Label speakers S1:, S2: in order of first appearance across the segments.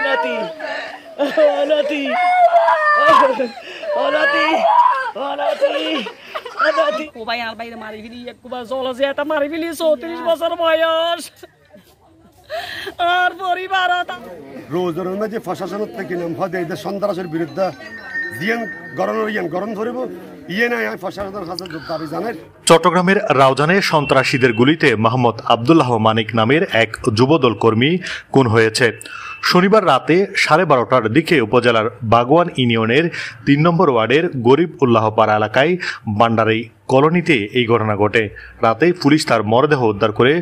S1: নাতি নাতি নাতি নাতি কোবাই আর বাইরে মারি ফেলি একবার জলে যে এটা মারি ফেলি 34 বছর বয়স আর পরিবার
S2: রোজের মধ্যে প্রশাসন থেকে নাম হয় এই সন্ত্রাসের বিরুদ্ধে জিয়ান গরম ধরিব
S3: চট্টগ্রামের রাউজানে সন্ত্রাসীদের গুলিতে মোহাম্মদ আব্দুল্লাহ মানিক নামের এক যুবদল কর্মী খুন হয়েছে। শনিবার রাতে 12:30টার দিকে উপজেলার বাগওয়ান ইউনিয়নের ৩ নম্বর ওয়ার্ডের গরিব উল্লাহপাড়া এলাকায় বান্ডারি কলোনিতে এই ঘটনা ঘটে। রাতেই পুলিশ তার মরদেহ উদ্ধার করে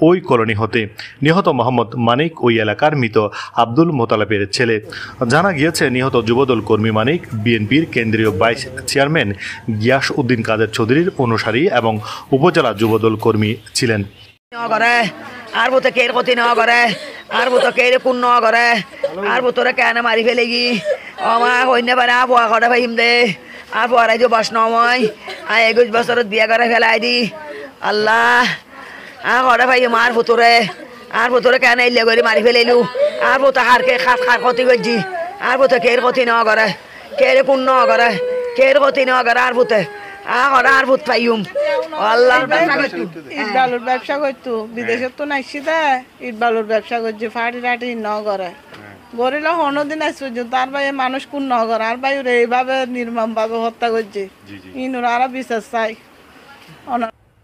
S3: ওই কলোনি হতে। নিহত মোহাম্মদ মানিক ওই এলাকার মৃত আব্দুল মোতালেবের ছেলে। জানা গিয়েছে নিহত যুবদল কর্মী মানিক বিএনপির কেন্দ্রীয় ভাইস চেয়ারম্যান গিয়াস উদ্দিন কাদের চৌধুরীর অনুসারী এবং উপজেলা যুবদল কর্মী ছিলেন।
S1: আর বুতো কের ক্ষতি না করে আর বুতো কের কোন না করে আর বুতরে কেন মারি ফেলে গি আমার হইন্য পারে আবহাওয়া করে ভাইম দে আর পড়াই যে বাস নয় 21 বছরত বিয়ে করে ফেলাই দি আল্লাহ আর করে ভাই মার ভুতরে কেন এলে করে মারি ফেলাইলু আর বুতো হারকে খার ক্ষতি করছি আর বুতো কের ক্ষতি না করে কের কোন না করে কের ক্ষতি না করে আর বুতে আর ভূত পাইম আল্লাহর
S4: ইট বালুর ব্যবসা করতো বিদেশে তো নাইছি দে ইট বালুর ব্যবসা করছে ফাটি টাটি ন করে গরিলা হনদিন আসছে তার ভাই মানুষ কোন ন করে আর ভাই এইভাবে নির্মম ভাবে হত্যা করছে ইনুর আরো বিশ্বাস চাই।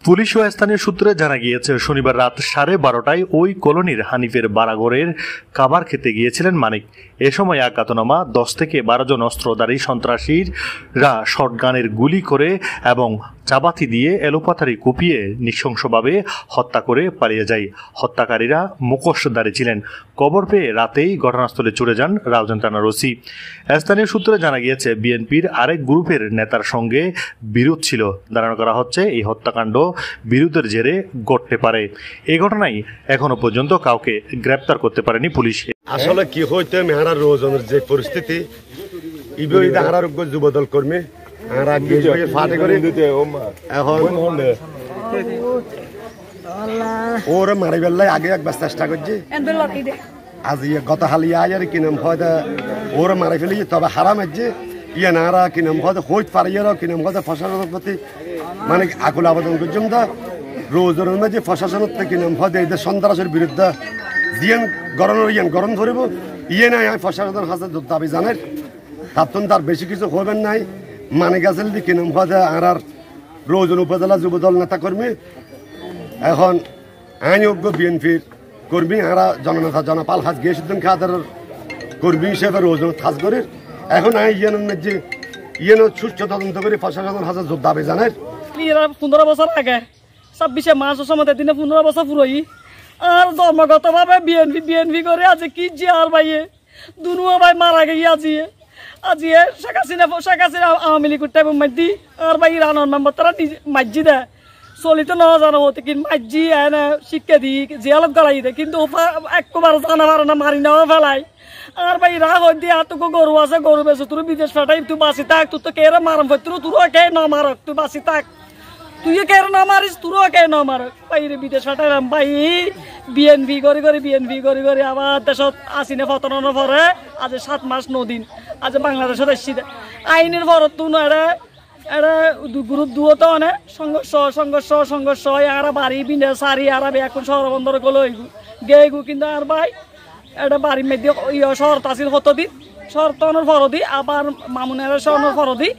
S3: পুলিশ ও স্থানীয় সূত্রে জানা গিয়েছে শনিবার রাত 12:30টায় ওই কলোনির হানিফের বাড়াঘরের খাবার খেতে গিয়েছিলেন মানিক। এ সময় আজ্ঞাতনামা 10 থেকে 12 জন অস্ত্রধারী সন্ত্রাসীরা শটগানের গুলি করে এবং চাবাতি দিয়ে এলোপাথারি কুপিয়ে নৃশংসভাবে হত্যা করে পালিয়ে যায়। হত্যাকারীরা মুখোশধারী ছিলেন। খবর পেয়ে রাতেই ঘটনাস্থলে ছুটে যান রাউজান থানার ওসি। স্থানীয় সূত্রে জানা গিয়েছে বিএনপির আরেক গ্রুপের নেতার সঙ্গে বিরোধ ছিল। ধারণা করা হচ্ছে এই হত্যাকাণ্ড বিরোধের জেরে ঘটতে পারে। এই ঘটনায় এখনো পর্যন্ত কাউকে গ্রেপ্তার করতে পারেনি পুলিশ।
S2: আসলে কি হইতে মেহারা রোজনের যে পরিস্থিতি ইহার যুবদল কর্মী ওরা মারি বেলায় আগে একবার চেষ্টা করছে আজ গত হালিয়া আয়ার কি নাম হয় ওরা মারি ফেলি তবে হারাম আছে ইয়ে নারা কি নাম হয় হইত পারে কি নাম হয় প্রশাসনের প্রতি মানে আকুল আবেদন করছেন দা রোজের মধ্যে প্রশাসনের থেকে নাম হয় এই সন্ত্রাসের বিরুদ্ধে জিয়ান গরম ধরিব নাই প্রশাসনের হাতে দাবি জানের তার বেশি কিছু হবেন নাই মানে গেছিল কি নাম হয় আর রোজন উপজেলা যুবদল নেতা কর্মী এখন আইনজ্ঞ বিএনপির কর্মী আরা জননেতা জনপাল হাজ গিয়েছিলেন খাদের কর্মী হিসেবে রোজন কাজ করে এখন যে সুস্থ তদন্ত করে প্রশাসনের হাতে দাবি জানের
S1: 15 বছর আগে 26 মার্চ সময় দিনে 15 বছর পুরোই আর ধর্মগত ভাবে বিএনপি করে আছে কি যে আর ভাইয়ে দুনুয়া ভাই মারা গিয়ে আজিয়ে শেখ হাসিনা আওয়ামী লীগ উঠতে মাঝি আর ভাই রানোর মেম্বার তারা মাঝি দেয় চলিত ন জানো হতে কিন্তু মাঝি এনে শিক্ষা দি জেলত গলাই দেয় কিন্তু একবার জানা পারো না মারি নেওয়া ফেলাই আর ভাই রাগ হয়ে দিয়ে তোকে গরু আছে গরু বেছো তোর বিদেশ ফাটাই তুই বাঁচি থাক তুই তো কেরে মারম তোর কে ন মারক তুই বাঁচি থাক তুই কেরে না মারিস তোর কে ন মারক ভাই বিদেশ ফাটাইলাম ভাই বিএনপি করি আবার দেশত আসিনে পতনের পরে আজ 7 মাস 9 দিন আজ বাংলাদেশত আসছি আইনের পরত তো এটা গ্রুপ দুটো অনেক সংঘর্ষ আর বাড়ি বিনে সারি আর এখন শহর বন্দর গেলো গেগু কিন্তু আর ভাই এটা বাড়ির মধ্যে শহর তাসিল হতদিন শহর তনের ফরদি আবার মামুনের শহরের ফরদি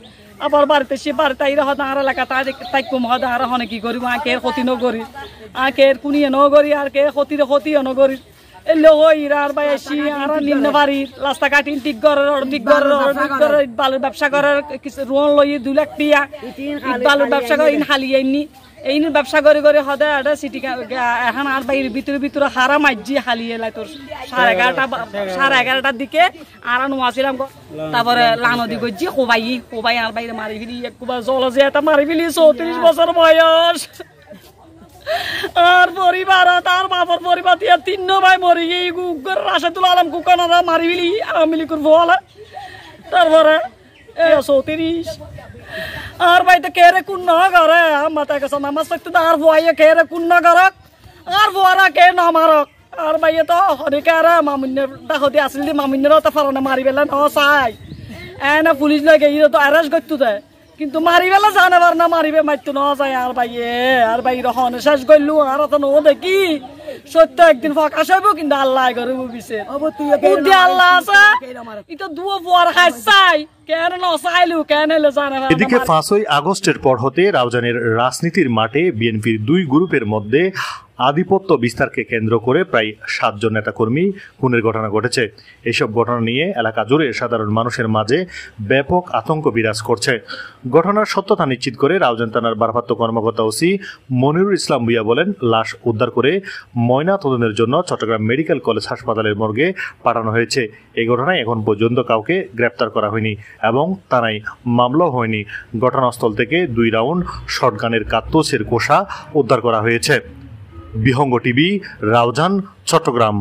S1: আবার বাড়িতে তাইরা হয়তো আর এলাকা তাই কম হয় আর হনে কি করি আঁকে ক্ষতি নগরি আঁকের কুনিয়ে নগরি আর কে ক্ষতিও নগরি এলো ইরা আর ভাই আসি আর নিম্ন বাড়ি রাস্তা কাটি ঠিক ঘরের বালুর ব্যবসা করার কিছু রোন লই 2 লাখ টিয়া বালুর ব্যবসা করে হালিয়ে এই ব্যবসা করে হদে এটা সিটি এখন আর ভাই ভিতরে হারা মাঝি হালিয়ে লাই তোর 11:30টার দিকে আর নোয়াছিলাম তারপরে লানদি গজি কোবাই আর বাইরে মারি ফেলি একবার জল যে এটা মারি ফেলি 34 বছর বয়স আর পরিবার তার বাপর পরিবার দিয়ে 3 ভাই মরি গিয়ে রাশেদুল আলম কুকানারা মারি ফেলি আওয়ামী লীগের বলা তারপরে 34 আর ভাই তো কেরে কোন না করে মাথা কাছে নামাজ পড়তে আর ভয়ে কেরে কোন না করক আর ভরা কে না মারক আর ভাইয়ে তো হরিকে আর মামুন্যের দাহতে আসল দি মামুন্যেরও তো ফারানে মারি বেলা ন চাই এনে পুলিশ লাগে ইয়ে তো অ্যারেস্ট করতে দেয় কিন্তু মারি বেলা জানে পার না মারিবে মারতো ন যায় আর ভাইয়ে আর ভাই রহনে শেষ করলু আর তো নো দেখি সত্য একদিন ফাঁকা হইব কিন্তু আল্লাহ করে বুঝিছে বুদ্ধি আল্লাহ আছে এটা দুও পর খাই চাই কেন ন চাইলু কেন এলে জানে না।
S3: এদিকে 5ই আগস্টের পর হতে রাউজানের রাজনীতির মাঠে বিএনপির দুই গ্রুপের মধ্যে আধিপত্য বিস্তারকে কেন্দ্র করে প্রায় 7 জন নেতাকর্মী খুনের ঘটনা ঘটেছে। এসব ঘটনা নিয়ে এলাকা জুড়ে সাধারণ মানুষের মাঝে ব্যাপক আতঙ্ক বিরাজ করছে। ঘটনার সত্যতা নিশ্চিত করে রাউজান থানার ভারপ্রাপ্ত কর্মকর্তা ওসি মনিরুল ইসলাম ভূঁইয়া বলেন, লাশ উদ্ধার করে ময়না তদন্তের জন্য চট্টগ্রাম মেডিকেল কলেজ হাসপাতালের মর্গে পাঠানো হয়েছে। এই ঘটনায় এখন পর্যন্ত কাউকে গ্রেপ্তার করা হয়নি এবং থানায় মামলাও হয়নি। ঘটনাস্থল থেকে 2 রাউন্ড শটগানের কার্তুজের কোষা উদ্ধার করা হয়েছে। বিহঙ্গ টিভি, রাউজান, চট্টগ্রাম।